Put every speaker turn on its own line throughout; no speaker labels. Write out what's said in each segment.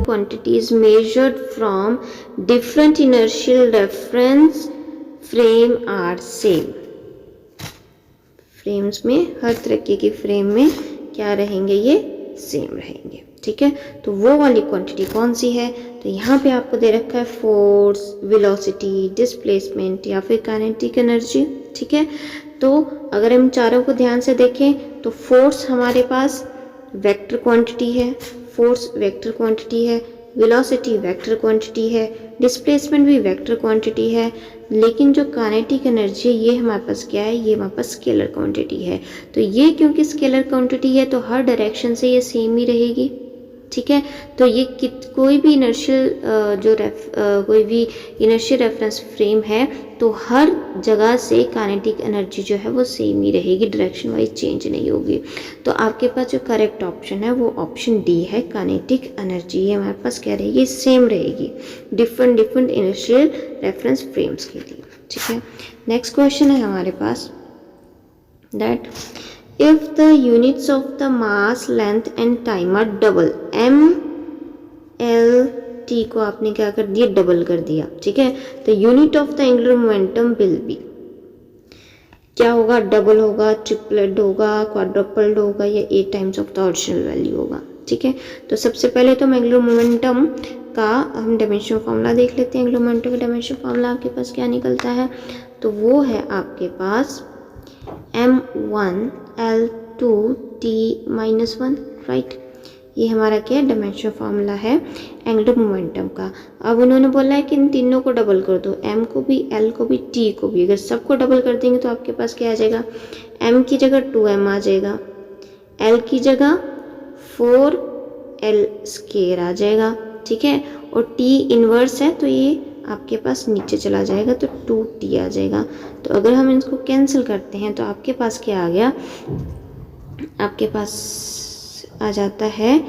quantity is measured from different inertial reference frame are same. Frames में हर तरीके की frame में क्या रहेंगे, ये सेम रहेंगे, ठीक है। तो वो वाली क्वांटिटी कौन सी है, तो यहाँ पे आपको दे रखा है फोर्स, वेलोसिटी, डिस्प्लेसमेंट या फिर काइनेटिक एनर्जी, ठीक है। तो अगर हम चारों को ध्यान से देखें तो फोर्स हमारे पास वेक्टर क्वांटिटी है, फोर्स वेक्टर क्वांटिटी है, वेलोसिटी वेक्टर क्वांटिटी है, डिस्प्लेसमेंट भी वेक्टर क्वांटिटी है, लेकिन जो काइनेटिक एनर्जी है ये हमारे पास क्या है, ये हमारे पास स्केलर क्वांटिटी है। तो ये क्योंकि स्केलर क्वांटिटी है तो हर डायरेक्शन से ये सेम ही रहेगी, ठीक है। तो ये कोई भी इनर्शियल कोई भी इनर्शियल रेफरेंस फ्रेम है तो हर जगह से काइनेटिक एनर्जी जो है वो सेम ही रहेगी, डायरेक्शन वाइज चेंज नहीं होगी। तो आपके पास जो करेक्ट ऑप्शन है वो ऑप्शन डी है, काइनेटिक एनर्जी ये हमारे पास क्या रहेगी, सेम रहेगी डिफरेंट इनर्शियल रेफरेंस फ्रेम्स के लिए, ठीक है। नेक्स्ट क्वेश्चन है हमारे पास that if the units of the mass length and time are double, m l t को आपने क्या कर दिया, डबल कर दिया, ठीक है। तो unit of the angular momentum will be क्या होगा, डबल होगा, ट्रिपलेट होगा, क्वाड्रपल्ड होगा या 8 times of the original value होगा, ठीक है। तो सबसे पहले तो हम एंगुलर मोमेंटम का हम डायमेंशन फार्मूला देख लेते हैं। एंगुलर मोमेंटम का डायमेंशन फार्मूला आपके पास क्या निकलता है, तो वो है आपके पास m1 l2 t-1, राइट। ये हमारा क्या है, डायमेंशन फार्मूला है एंगुलर मोमेंटम का। अब उन्होंने बोला है कि इन तीनों को डबल कर दो, m को भी, l को भी, t को भी। अगर सबको डबल कर देंगे तो आपके पास क्या आ जाएगा, m की जगह 2m आ जाएगा, l की जगह 4l स्क्वायर आ जाएगा, ठीक है। और t इनवर्स है तो ये आपके पास नीचे चला जाएगा तो 2t आ जाएगा। तो अगर हम इसको कैंसिल करते हैं तो आपके पास क्या आ गया, आपके पास आ जाता है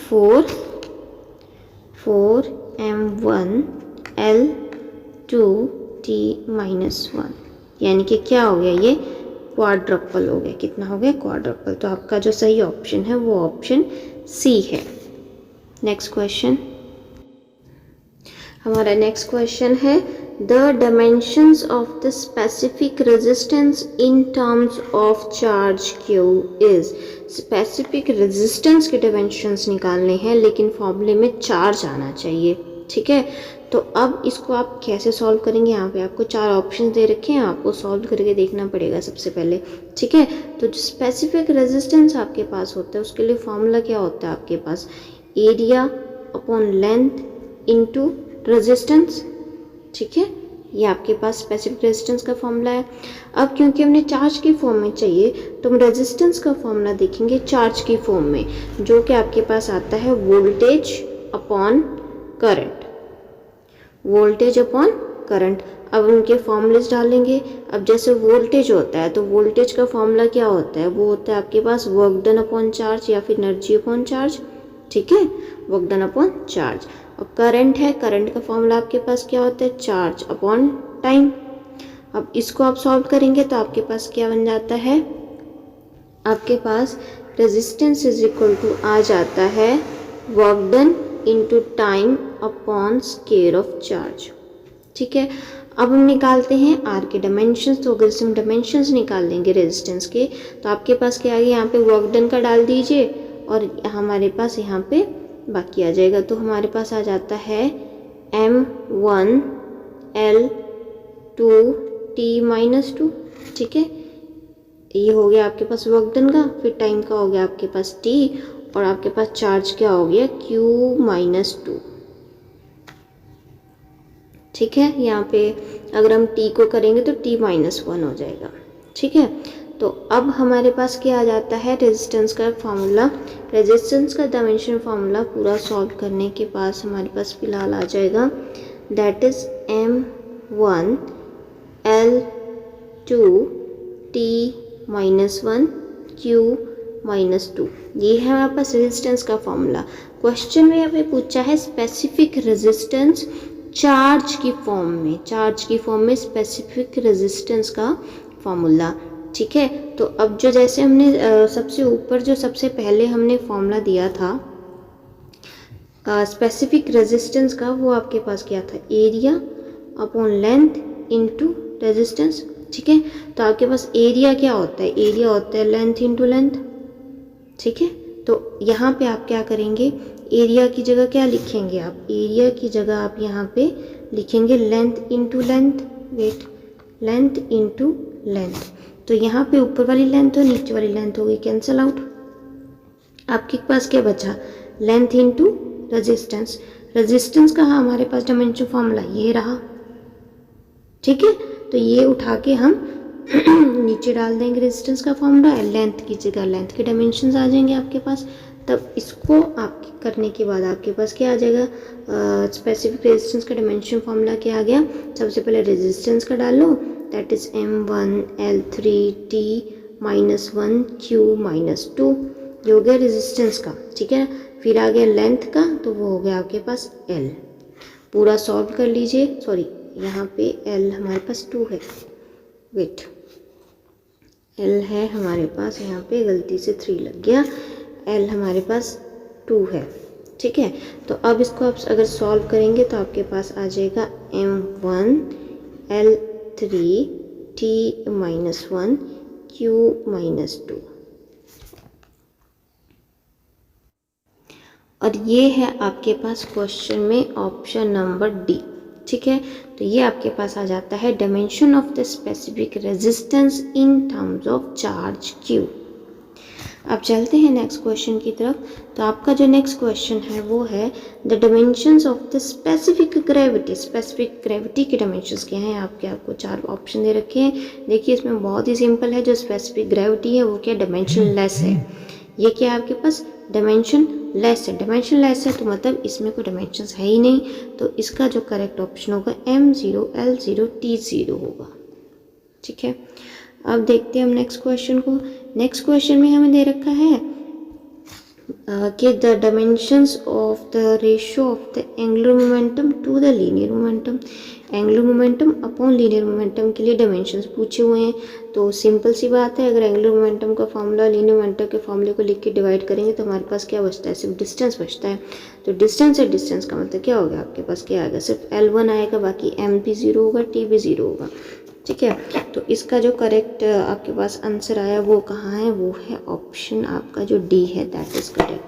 4m1 l2 t-1, यानी कि क्या हो गया, ये क्वाड्रपल हो गया। कितना हो गया, क्वाड्रपल। तो आपका जो सही ऑप्शन है वो ऑप्शन सी है। नेक्स्ट क्वेश्चन, हमारा नेक्स्ट क्वेश्चन है the dimensions of the specific resistance in terms of charge Q is. Specific resistance के डायमेंशंस निकालने हैं लेकिन फॉर्मूले में चार्ज आना चाहिए, ठीक है। तो अब इसको आप कैसे सॉल्व करेंगे, यहाँ पे आपको 4 ऑप्शन दे रखे हैं, आपको सॉल्व करके देखना पड़ेगा सबसे पहले, ठीक है। तो जो स्पेसिफिक रेजिस्टेंस आपके पास होता है उसके लिए फॉर्मूला क्या होता है आपके पास, area upon length into resistance, ठीक है। ये आपके पास स्पेसिफिक रेजिस्टेंस का फॉर्मूला है। अब क्योंकि हमने चार्ज की फॉर्म में चाहिए तो हम रेजिस्टेंस का फॉर्मूला देखेंगे चार्ज की फॉर्म में, जो कि आपके पास आता है voltage upon current, voltage upon current. अब उनके फॉर्मूलेस डालेंगे। अब जैसे वोल्टेज होता है तो वोल्टेज का फॉर्मूला क्या होता है, वो होता है आपके पास वर्क डन अपॉन चार्ज या फिर एनर्जी अपॉन चार्ज, ठीक है, वर्क डन अपॉन चार्ज। और करंट है, करंट का फॉर्मूला आपके पास क्या होता है, चार्ज अपॉन टाइम। अब इसको आप सॉल्व करेंगे तो आपके पास क्या बन जाता है, आपके पास रेजिस्टेंस इज इक्वल टू आ जाता है work done into time upon square of charge, ठीक है। अब हम निकालते हैं आर के डायमेंशंस। तो अगर हम डायमेंशंस निकाल लेंगे रेजिस्टेंस के तो आपके पास क्या आ गया, यहाँ पे वर्क डन का डाल दीजिए और हमारे पास यहाँ पे बाकी आ जाएगा। तो हमारे पास आ जाता है m1 l2 t-2, ठीक है। ये हो गया आपके पास वर्क डन का, फिर टाइम का हो गया आपके पास t और आपके पास चार्ज क्या हो गया q-2, ठीक है। यहाँ पे अगर हम t को करेंगे तो t-1 हो जाएगा, ठीक है। तो अब हमारे पास क्या आ जाता है, रेजिस्टेंस का फार्मूला, रेजिस्टेंस का डायमेंशन फार्मूला पूरा सॉल्व करने के पास हमारे पास फिलहाल आ जाएगा that is m1 l2 t-1 q-2। ये है हमारे पास रेजिस्टेंस का फार्मूला। क्वेश्चन में यहाँ पे पूछा है स्पेसिफिक रेजिस्टेंस चार्ज की फॉर्म में, चार्ज की फॉर्म में स्पेसिफिक रेजिस्टेंस का फॉर्मूला, ठीक है। तो अब जो जैसे हमने सबसे ऊपर जो सबसे पहले हमने फॉर्मूला दिया था स्पेसिफिक रेजिस्टेंस का, वो आपके पास क्या था, area upon length into resistance. ठीक है, तो आपके पास एरिया क्या होता है, एरिया होता है लेंथ इनटू लेंथ। ठीक है, तो यहाँ पे आप क्या करेंगे, एरिया की जगह क्या लिखेंगे आप, एरिया की जगह आप यहाँ पे लिखेंगे length into length, weight, length into length. तो यहाँ पे ऊपर वाली लेंथ और नीचे वाली लेंथ हो गई कैंसिल आउट। आपके पास क्या बचा, लेंथ इनटू रेजिस्टेंस। रेजिस्टेंस का हमारे पास डायमेंशन फॉर्मूला ये रहा। ठीक है, तो ये उठा के हम नीचे डाल देंगे रेजिस्टेंस का फॉर्मूला, लेंथ की जगह लेंथ के डायमेंशंस आ जाएंगे आपके पास। तब इसको आप करने के बाद आपके पास क्या आ जाएगा, स्पेसिफिक रेजिस्टेंस का डायमेंशन फॉर्मूला क्या आ गया, सबसे पहले रेजिस्टेंस का डालो, that is M1 L3 T -1 Q -2, ये हो गया रेजिस्टेंस का। ठीक है, फिर आ गया लेंथ का, तो वो हो गया आपके पास L। पूरा सॉल्व कर लीजिए, सॉरी यहाँ पे L हमारे पास 2 है, वेट, L है हमारे पास, यहाँ पे गलती से 3 लग गया, L हमारे पास 2 है। ठीक है, तो अब इसको आप अगर सॉल्व करेंगे तो आपके पास आ जाएगा M1 L3 T -1 Q -2, और ये है आपके पास क्वेश्चन में ऑप्शन नंबर डी। ठीक है, तो ये आपके पास आ जाता है dimension of the specific resistance in terms of charge Q। अब चलते हैं नेक्स्ट क्वेश्चन की तरफ। तो आपका जो नेक्स्ट क्वेश्चन है वो है the dimensions of the specific gravity. Specific gravity के डायमेंशंस क्या हैं, आपको 4 ऑप्शन दे रखे हैं। देखिए इसमें बहुत ही सिंपल है, जो स्पेसिफिक ग्रेविटी है वो क्या डायमेंशन लेस है। ये क्या है आपके पास, डायमेंशन लेस है। डायमेंशन लेस है तो मतलब इसमें कोई डायमेंशंस है ही नहीं, तो इसका जो करेक्ट ऑप्शन होगा M0 L0 T0 होगा। ठीक है, अब देखते हैं हम नेक्स्ट क्वेश्चन को। नेक्स्ट क्वेश्चन में हमें दे रखा है कि the dimensions of the ratio of the angular momentum to the linear momentum. Angular momentum upon linear momentum के लिए डायमेंशंस पूछे हुए हैं। तो सिंपल सी बात है, अगर एंगुलर मोमेंटम का फॉर्मूला लीनियर मोमेंटम के फॉर्मूले को लिख के डिवाइड करेंगे तो हमारे पास क्या बचता है, सिर्फ डिस्टेंस बचता है। तो डिस्टेंस है, डिस्टेंस का मतलब क्या होगा, आपके पास क्या आएगा, सिर्फ L1 आएगा, बाकी M भी 0 होगा, T भी 0 होगा। ठीक है, तो इसका जो करेक्ट आपके पास आंसर आया वो कहाँ है, वो है ऑप्शन आपका जो डी है, that is correct.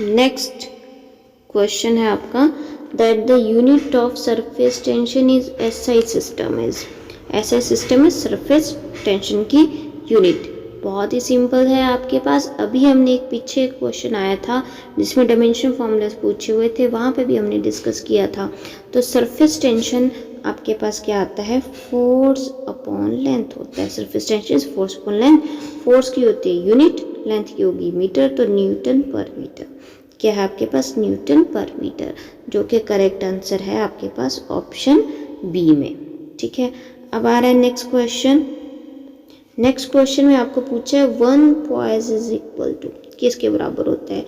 Next question है आपका that the unit of surface tension is SI system is. SI system में सरफेस टेंशन की यूनिट बहुत ही सिंपल है आपके पास। अभी हमने एक पीछे क्वेश्चन आया था जिसमें डायमेंशन फॉर्मूलास पूछे हुए थे, वहाँ पे भी हमने डिस्कस किया था। तो सरफेस टेंशन आपके पास क्या आता है, फोर्स अपॉन लेंथ होता है। Surface tension force upon length, force की होती है यूनिट, लेंथ की होगी मीटर, तो न्यूटन पर मीटर। क्या है आपके पास, न्यूटन पर मीटर, जो कि करेक्ट आंसर है आपके पास ऑप्शन बी में। ठीक है, अब आ रहा है नेक्स्ट क्वेश्चन। नेक्स्ट क्वेश्चन में आपको पूछा है 1 पॉइस इज इक्वल टू, किसके बराबर होता है।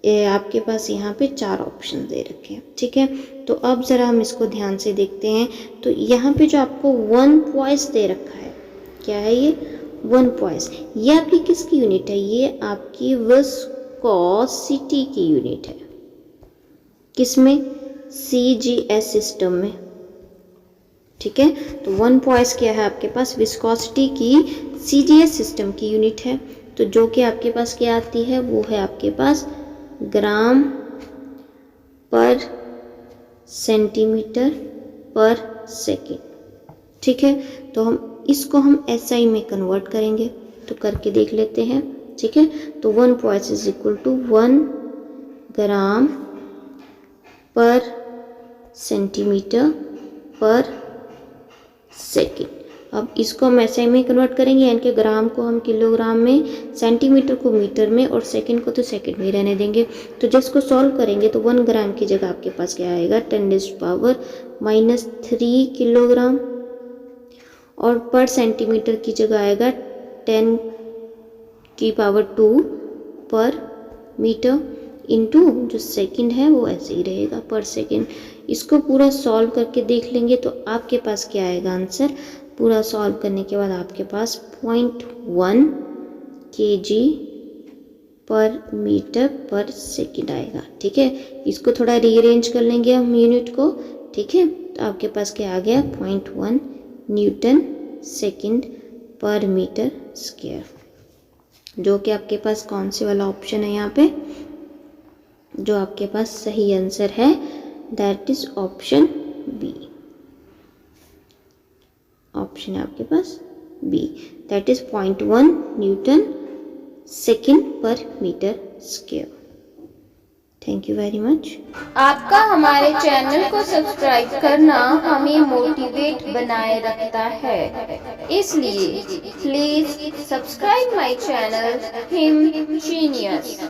ये आपके पास यहाँ पे 4 ऑप्शन दे रखे हैं। ठीक है, तो अब ज़रा हम इसको ध्यान से देखते हैं। तो यहाँ पे जो आपको 1 पॉइस दे रखा है, क्या है ये 1 पॉइस, ये आपकी किसकी यूनिट है, ये आपकी विस्कोसिटी की यूनिट है। किसमें, CGS सिस्टम में। ठीक है, तो 1 पॉइस क्या है आपके पास, विस्कोसिटी की CGS सिस्टम की यूनिट है। तो जो कि आपके पास क्या आती है, वो है आपके पास ग्राम पर सेंटीमीटर पर सेकेंड। ठीक है, तो इसको हम SI में कन्वर्ट करेंगे, तो करके देख लेते हैं। ठीक है, तो 1 पॉइस इज इक्वल टू 1 ग्राम पर सेंटीमीटर पर सेकेंड। अब इसको हम SI में कन्वर्ट करेंगे, यानी कि ग्राम को हम किलोग्राम में, सेंटीमीटर को मीटर में और सेकंड को तो सेकंड में रहने देंगे। तो जिसको सॉल्व करेंगे तो 1 ग्राम की जगह आपके पास क्या आएगा, 10⁻³ किलोग्राम, और पर सेंटीमीटर की जगह आएगा 10⁻² पर मीटर, इनटू जो सेकंड है वो ऐसे ही रहेगा पर सेकंड। इसको पूरा सॉल्व करके देख लेंगे तो आपके पास क्या आएगा आंसर, पूरा सॉल्व करने के बाद आपके पास 0.1 kg पर मीटर पर सेकंड आएगा। ठीक है, इसको थोड़ा रीअरेंज कर लेंगे हम यूनिट को। ठीक है, तो आपके पास क्या आ गया 0.1 newton second per metre square, जो कि आपके पास कौन से वाला ऑप्शन है यहाँ पे, जो आपके पास सही आंसर है that is option B. Option है आपके पास B, that is 0.1 newton second per metre square. Thank you very much.
आपका हमारे चैनल को सब्सक्राइब करना हमें मोटिवेट बनाए रखता है, इसलिए please subscribe my channel him genius.